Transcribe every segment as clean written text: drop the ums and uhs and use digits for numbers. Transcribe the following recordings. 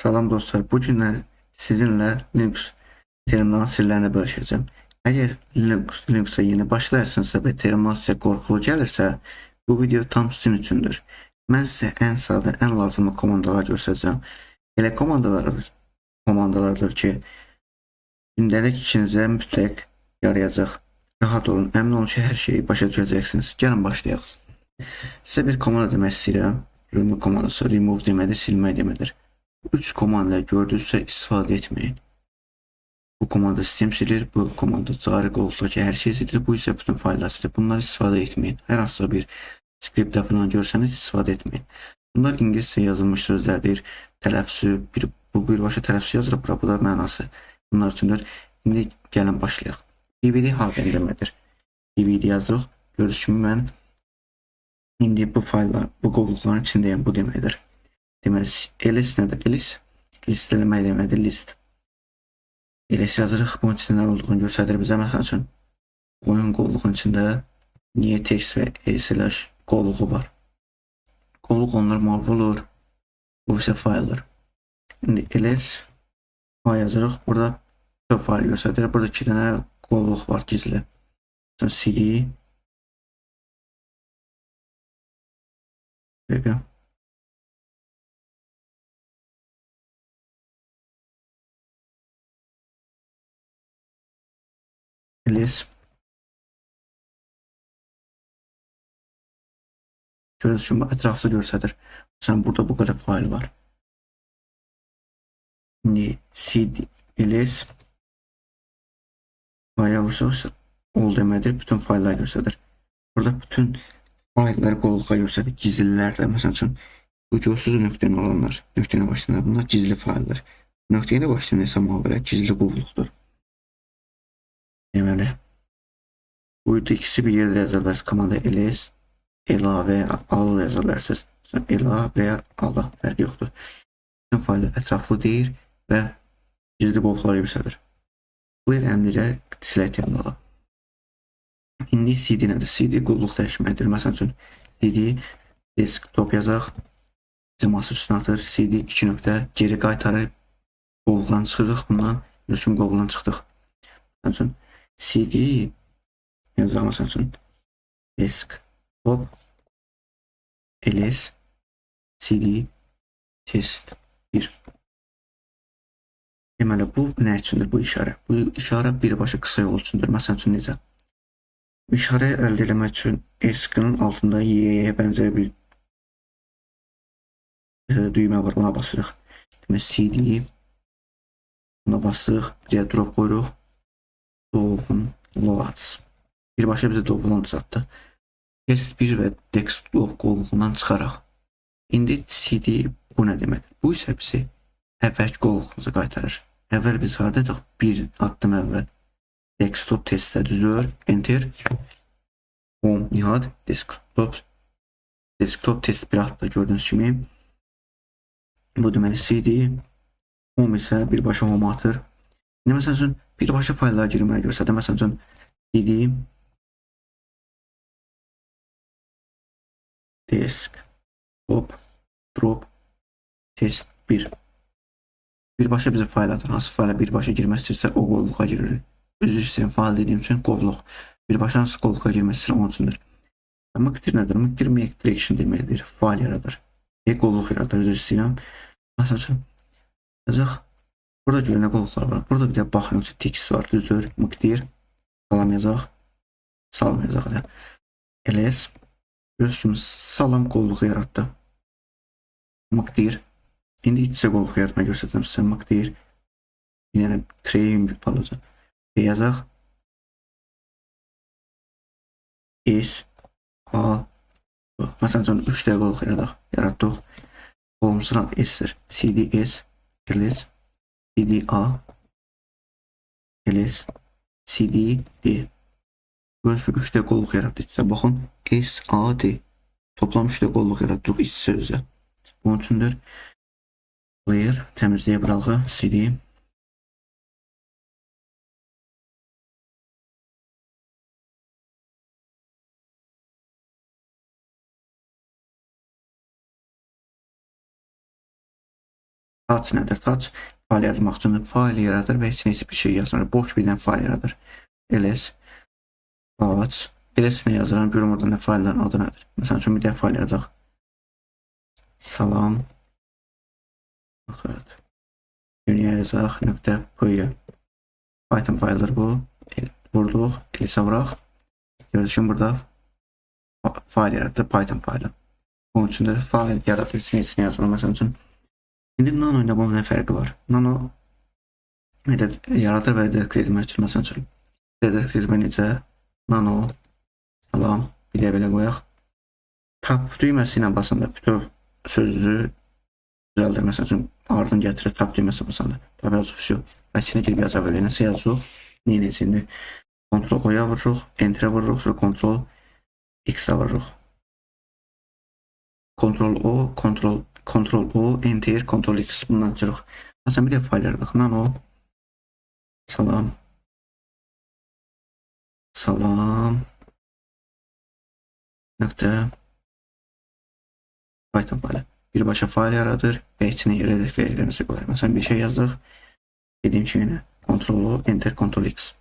Salam dostlar, bu günlər sizinlə Linux terminal sirlərini bölüşəcəm. Əgər Linux'a yeni başlayarsınızsa və terminal sizə qorxulu gəlirsə, bu video tam sizin üçündür. Mən sizə ən sadə, ən lazımlı komandalar göstərəcəm. Elə komandalardır ki, gündəlik işinizə mütləq yarayacaq. Rahat olun, əmin olun ki, hər şeyi başa düşəcəksiniz. Gəlin başlayaq. Sizə bir komanda demək istəyirəm. Remove komandası, remove deməkdir, silmək deməkdir. 3 komanda gördünüzsə istifadə etməyin. Bu komanda sistem silir, bu komanda cari qoltuqdakı hər şey silir, bu isə bütün fayllar silir. Bunları istifadə etməyin. Hər hansısa bir skriptdə falan görsəniz istifadə etməyin. Bunlar ingiliscə yazılmış sözlərdir. Tələffüzü, bu birbaşa tələffüz yazılıb, bu da mənası. Bunlar üçündür. İndi gəlin başlayaq. DVD hardan deməkdir? DVD yazırıq. Gördüyünüz kimi mən indi bu fayllar, bu qovluqların içindəyəm, bu deməkdir. Deməli, ls nədir? Listələmək deməkdir, list. ls yazırıq, bunun içində nə olduğunu göstərir bizə. Məsəl üçün, oyun qovluğun içində niye text və slash qovluğu var. Qovluq onlar mavi olur, bu isə fayldır. İndi ls yazırıq, burada çox fayl göstərir. Burada 2 dənə qovluq var gizli. cd ls görürsünüz ki, ətraflı göstərir. Məsələn, burada bu qədər fayl var. İndi cd ls fayla vursaq ol deməkdir, bütün fayllar göstərir. Burada bütün faylları qovluğa göstərir, gizlilər də. Məsəl üçün, bu görsüz nöqtəni olanlar, nöqtəni başlayanlar, bunlar gizli fayllar. Nöqtəni başlayan isə mühabilə gizli qovluqdur. Deməli, bu ikisi bir yerdə yazarlar, komanda ls, əlavə, al yazarlarsınız. Əlavə, ala, fərqi yoxdur. Bütün fayllar ətraflı deyir və gizli qovluqları göstərir. Clear əmrilə select yapmalı. İndi cd nədir? cd qovluq dəyişməkdir. Məsəl üçün, cd desktop yazaq, masa üstünə atır, cd 2 nöqtə geri qaytarır, qovluqdan çıxırıq, bundan görüşüm qovluqdan çıxdıq. Məsəl üçün, cd yazaq, məsəl üçün, desktop ls cd test 1. Deməli, bu nə üçündür bu işarə? Bu işarə birbaşa qısa yol üçündür. Məsəl üçün, necə? Bu işarə əldə eləmək üçün ESC-nin altında Y-yə bənzər bir düymə var, buna basırıq. Deməli, CD buna basırıq, bir də drop qoyuruq. Downloads. Birbaşa bizə download atdı. Test 1 və desktop qovluğundan çıxaraq. İndi CD bu nə deməkdir? Bu isə bizi əvvəlki qovluğumuza qaytarır. Əvvəl biz haradaydıq? Bir addım əvvəl. Desktop testə düzür, enter, home, nihayət, desktop test bir adda gördüyünüz kimi. Bu deməli cd, home isə birbaşa home atır. İndi məsəl üçün, birbaşa fayllara girməyə göstərdi. Məsəl üçün, cd, desktop, drop, test 1. Birbaşa bizi fayl atır. Hansı fayla birbaşa girmək istəyirsə, o qovluğa girir. Üzr istəyirəm, fayl dediyim üçün qovluq. Birbaşa hansı qovluğa girmək istəyirəm, onun üçündür. Mıqdir nədir? Mıqdir make direction deməkdir. Fayl yaradır. Qovluq yaradır, üzr istəyirəm. Məsəl üçün, yazaq, burada görünə qovluqlar var. Burada bir də bax.txt var, düzdür. Mıqdir, salam yazaq, salam yazaq. ls, görürsünüz, salam qovluğu yaratdı. Mıqdir. İndi içsə qovluq yaratma göstərəcəm sizə. Mıqdir. Yəni, trey yüngül alacaq. Yazaq. S, A, B. Məsələn üçün, 3 dəyə qovluq yaratdıq. Qovluğumuzun adı S-dir. CD, S, ls, CD, A, ls, CD, D. Görürsünüz ki, 3 dəyə qovluq yaratdıq. Baxın, S, A, D. Toplam 3 dəyə qovluq yaratdıq iç sözə. Bunun üçündür. Clear, təmizləyə buralığı, CD. Touch nədir? Touch fayl yaratmaq üçün fayl yaradır və heç bir şey yazmır. Boş bir dənə fayl yaradır. ls touch ls nə yazıram? Görüm orada nə faylların adı nədir? Məsələn üçün bir dənə fayl yaradaq. Salam dünya yazaq .py Python faylıdır bu. Vurduq, ls vuraq. Görüşün burada fayl yarattı, Python faylı. Bunun üçün də fayl yaratır, içine yazmır. Məsələn üçün İndi Nano ilə bunun nə fərqi var? Nano yaradır və redaktör etmək üçün, məsələn üçün redaktör etmək necə? Nano salam bir də belə qoyaq. Tab düyməsi ilə basanda bütöv sözü düzəldir. Məsələn üçün ardın gətirir, tab düyməsi basanda. Tab yazıq vəsiyo. Və içinə girib yaza böləyinə nə yazıq? Neynəsində? Ctrl O-ya vururuq, Enter-ə vururuq, sonra Ctrl X-a vururuq. Ctrl O, Enter, Ctrl X bundan çıxırıq. Məsələn bir də fayl yaradıq. Nano salam nöqtə Python faylı. Birbaşa fayl yaradır və içinə redaktörlərimizi qoyarıq. Məsələn bir şey yazdıq. Dediyim ki yenə Ctrl O, Enter, Ctrl X.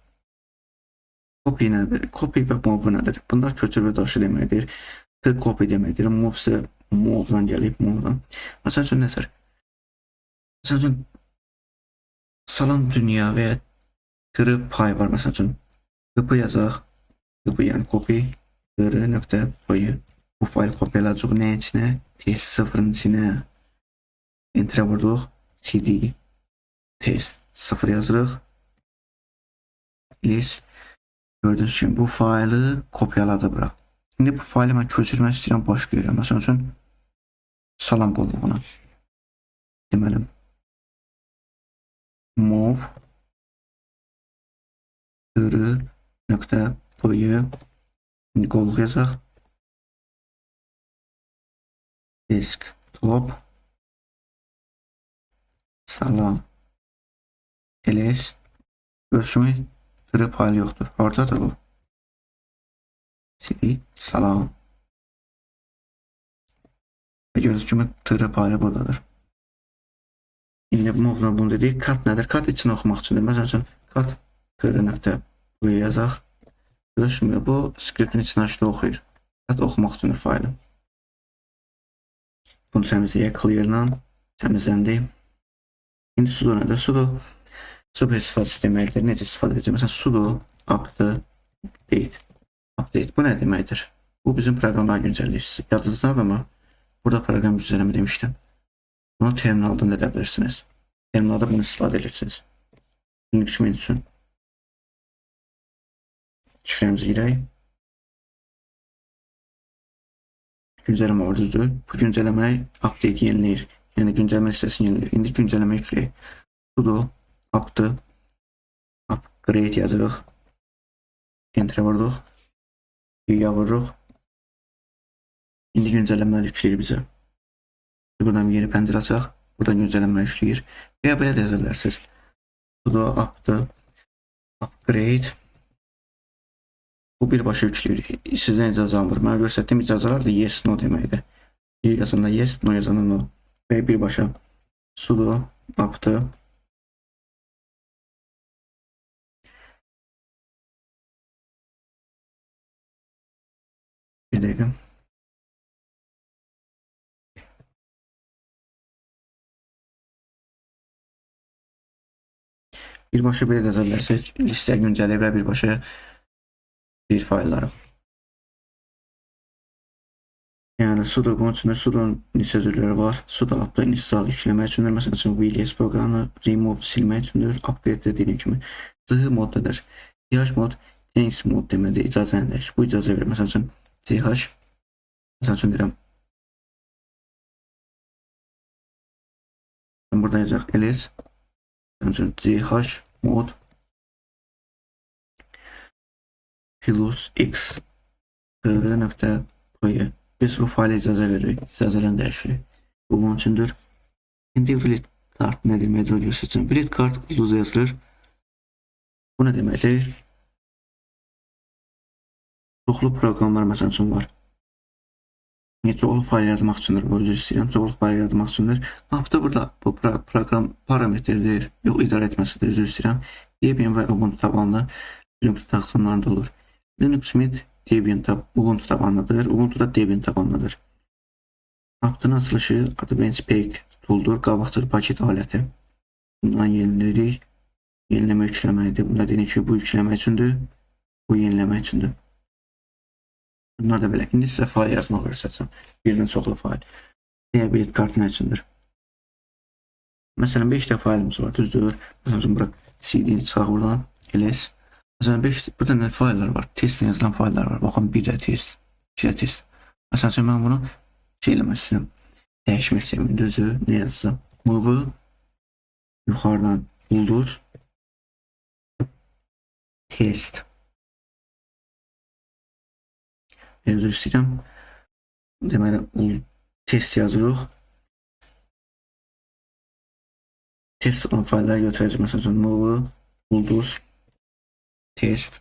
Copy nədir? Copy və move nədir? Bunlar köçür və daşı deməkdir. Copy deməkdir. Move isə move-dan gəlib, move-dan. Məsələn üçün nədir? Məsələn üçün salam dünya və py var. Məsələn üçün qp yazaq. Qp yəni copy nöqtə.py bu fayl kopyalayacaq nəyin içinə? Test 0-ın içinə. Enter-ə vurduq. cd test 0 yazırıq. List. Gördüğünüz kimi bu faylı kopyaladı bura. Şimdi bu faylı mən köçürmək istəyirəm başqa yerə. Məsələn üçün salam qovluğuna. Deməli move nöqtə.py qovluq yazaq. Desktop salam ls görüşümü faylı yoxdur. Oradadır bu. cd salam. Və gördüyünüz kimi faylı buradadır. İndi bu bunu dedik. Kat nədir? Kat için oxumaq üçündür. Məsələn üçün kat nöqtə.py yazaq. Gördüyünüz kimi bu skriptin içini açdı oxuyur. Kat oxumaq üçündür faylı. Bunu təmizləyək. Clear-dan təmizləndi. İndi sudo nədir? Sudo super istifadəsi deməkdir. Necə istifadə edəcək? Məsələn, sudo update. Update bu nə deməkdir? Bu bizim proqramları güncəlləyir. Yadınızdadır mı? Burada proqram güncəlləmə demişdim. Bunu terminaldan edə bilirsiniz. Terminalda bunu istifadə edirsiniz. Unix menüsün. Şifrəmizi girək. Güncəlləmə var düzdür. Bu güncəlləməyi update yeniləyir. Yəni güncəlləmə listəsini yeniləyir. İndi güncəlləmə yükləyək. Sudo upgrade yazırıq. Enter vurduq. Y-a vururuq. İndi güncəlləmələr yükləyir bizə. Buradan yeni pəncərə açaq. Buradan güncəlləmə yükləyir. Və belə də yaza bilərsiniz. Sudo upgrade. Bu birbaşa yükləyir. Sizdən icazə almır. Mənə göstərdiyim icazələr də yes, no deməkdir. Y yazanda yes, no yazanda no. Və birbaşa sudo update bir dəqiqə. Birbaşa belə yaza bilərsiniz. Listə güncəlləyib və birbaşa bir faylları. Yəni sudo bunun üçün sudo'nun sözləri var. Sudo update install yükləmək üçündür. Məsələn üçün VLS proqramını remove silmək üçündür. Upgrade dediyim kimi zh moddadır. ch mod change mod demədir. İcazəni dəyişir. Bu icazə verir. Məsələn üçün ch məsələn üçün deyirəm. Burada yazacaq ls. Məsələn üçün ch mod plus x nöqtə.py biz bu faylı icazə veririk. İcazələrini dəyişirik. Bu bunun üçündür. İndi Vlit kart nə deməkdir oluyor seçin. Vlit kart ulduz yazılır. Bu nə deməkdir? Çoxlu proqramlar məsələn üçün var. çoxlu fayl yaratmaq üçündür. Bu üzr istəyirəm. Çoxlu fayl yaratmaq üçündür. Hafta burada bu proqram parametrdir. Yox, idarə etməsidir. Üzr istəyirəm. Debian və Ubuntu tabanlı Linux təqsimlərində olur. Linux Mint Debian Ubuntu tabanlıdır. Ubuntu da Debian tabanlıdır. Haftanın açılışı Advanced Page tool'dur. Qabaqcıl paket aləti. Bundan yenilirik. Yenileme yükləməkdir. Bunlar deyək ki, bu yükləmək üçündür. Bu yeniləmək üçündür. Bunlar da belə. İndi sizə fayl yaratmaq öyrəşəcəm. Birdən çoxlu fayl. Liability kartı nə üçündür? Məsələn, 5 də faylımız var, düzdür. Məsələn, bura CD-ni çıxaq buradan. ls. Məsələn, burada nə fayllar var? Testlə yazılan fayllar var. Baxın, 1 də test, 2 də test. Məsələn, mən bunu şey eləmək istəyirəm. Dəyişmək istəyirəm. Düzdür. Nə yazsam? Move yuxarıdan ulduz test. Üzr istəyirəm. Deməli, test yazırıq. Test olan faylları götürəcək. Məsələn, move, ulduz, test.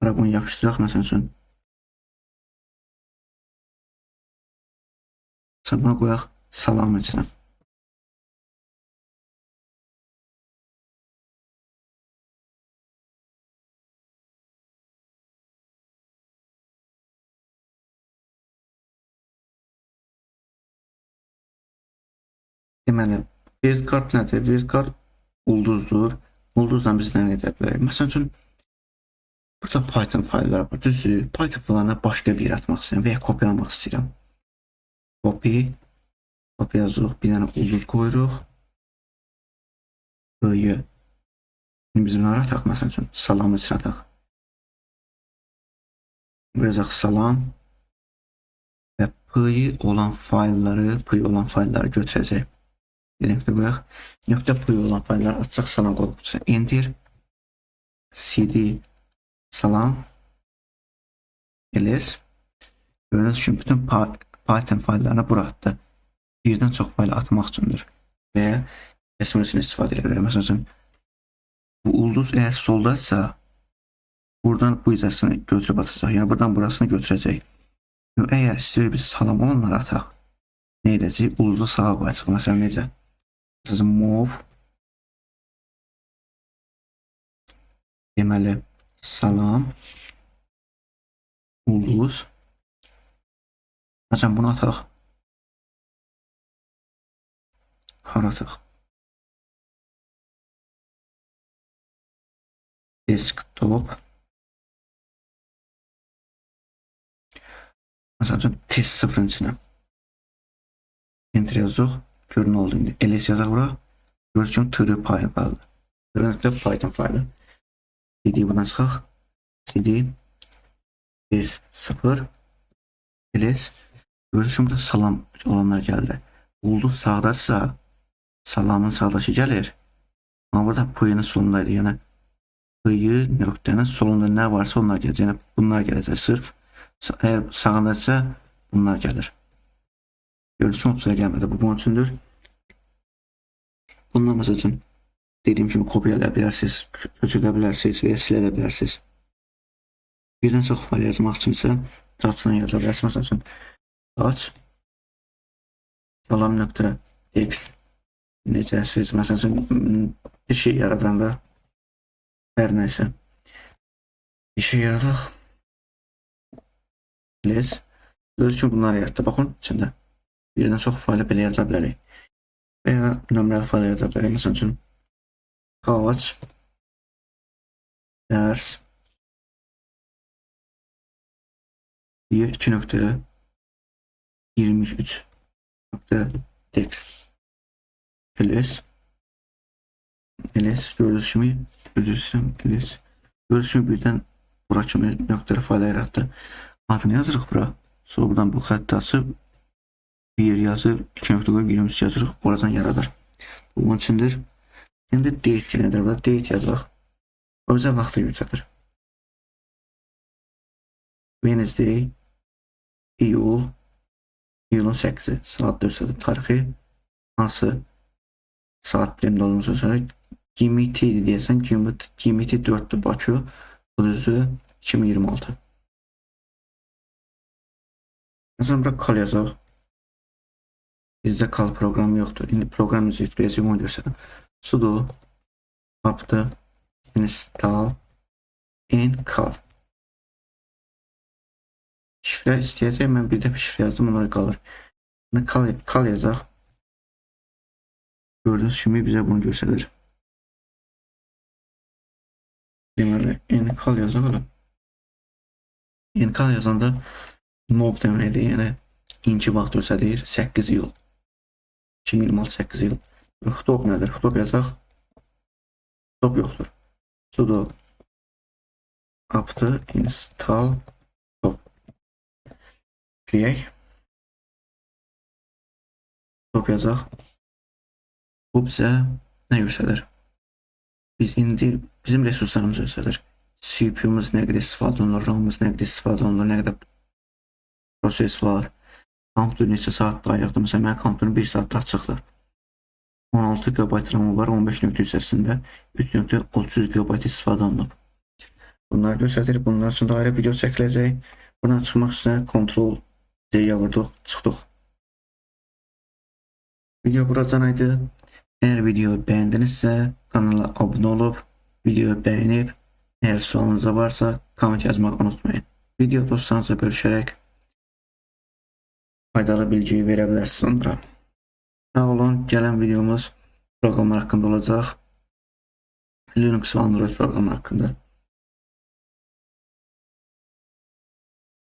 Bura bunu yapışdıraq. Məsələn, buna qoyaq salam içinə. Deməli, wildcard nədir? Wildcard ulduzdur. Ulduzla biz nə edə bilərik? Məsələn üçün, burada Python faylları var. Düzdür, Python fayllarını başqa bir yere atmaq istəyirəm və ya kopyalamaq istəyirəm. Copy yazırıq, bir dənə ulduz qoyuruq. I'yı. Biz bunları ataq, məsələn üçün, salamı için ataq. Buraya salam və p'yi olan faylları götürəcək. Nöqtə qoyaq. Nöqtə p'yi olan faylları açacaq, salam qoyuq. Enter, cd, salam, ls. Gördüyünüz kimi bütün Python fayllarını bura atdı. Birdən çox faylı atmaq üçündür. Və kəsmə üçün istifadə edə bilərəm. Məsələn, bu ulduz əgər soldadsa, buradan bu hissəsini götürüb atacaq. Yəni, buradan burasını götürəcək. Əgər istəyir biz salam olanları ataq, nə edəcək? Ulduzu sağa qoyacaq. Məsələn, necə? Məsələn, move. Deməli, salam. Ulduz. Məsələn, bunu ataq. Hara ataq? Desktop. Məsələn, test sıfırın içine. Enter yazıq. Görün oldu indi. ls yazaq bura. Görün ki, tırı Python faylı. Tırı Python faylı. cd buradan çıxaq. cd test sıfır. ls. Görün ki, burada salam olanlar gəldi. Ulduz sağdarsa, salamın sağdaşı gəlir. Amma burada p'nin sonundaydı. Yəni, p'yi nöqtənin solunda nə varsa onlar gələcək. Yəni, bunlar gələcək sırf. Eğer sağındaysa bunlar gelir. Gördüğünüz gibi ortaya gelmedi. Bu bunun üçündür. Bundan mesela için dediğim gibi kopyalayabilirsiniz, köçülebilirsiniz veya silebilirsiniz. Birden çok fayl yazmak için ise taçdan yazabilirsiniz. Mesela için taç salam.txt necəsiz mesela için bir şey yaradanda her neyse bir şey yaradak. ls. Gördüğünüz kimi bunları yarattı. Baxın içində. Birdən çox faylı belə yarada bilərik. Və ya nömrəli fayl yarada bilərik. Məsələn üçün taç dərs 1.2.23.text ls. Gördüğünüz kimi özür istəyirəm. ls. Gördüğünüz kimi birdən bura kimi nöqtəli fayl yarattı. Adını yazırıq bura. Sonra buradan bu xətti açıb 1 yazıb 2.23 yazırıq. Oradan yaradar. Bu bunun içindir. İndi date nedir? Burada date yazırıq. O bizə vaxtı göstərir. Wednesday iyulun 8-i saat 4-də tarixi hansı saat birimdə olduğunu sonra GMT deyəsən GMT 4'dür Bakı. Bu düzü 2026. Mesela burada kal yazaq. Bizdə kal proqramı yoxdur. İndi proqramımızı yükləyəcəyik, onu göstərim. Sudo apt install in kal. Şifrə istəyəcək. Mən bir dəfə şifrə yazdım, onlara qalır. İndi kal yazaq. Gördüyünüz kimi bizə bunu göstərir. Deməli, in kal yazaq ola. In kal yazanda nov deməkdir. Yəni inci vaxt göstərir. 8 iyul. 2026 8 iyul. Xtop nədir? Xtop yazaq. Xtop yoxdur. Sudo apt install xtop. Yükləyək. Xtop yazaq. Bu bizə nə göstərir? Bizim resurslarımız göstərir. CPU'muz nə qədər istifadə olunur, RAM-ımız nə qədər istifadə olunur, nə qədər proses var. Kompüter neçə saatda ayaqdır? Məsələn, mənim kompüterim 1 saatda açıqdır. 16 GB RAM var, 15.3 əslində 3.33 GB istifadə olunub. Bunları göstərir. Bunlar üçün də ayrı video çəkiləcək. Buradan çıxmaq üçün Ctrl C-yə vurduq, çıxdıq. Video buradan idi. Eğer videoyu beğendinizsə kanala abone olub, videoyu bəyənib, eğer sualınız varsa komment yazmayı unutmayın. Video dostlarınızla bölüşərək faydalı bilgiyi verə bilərsiniz onlara. Sağ olun, gələn videomuz proqramlar haqqında olacaq. Linux və Android proqramlar haqqında.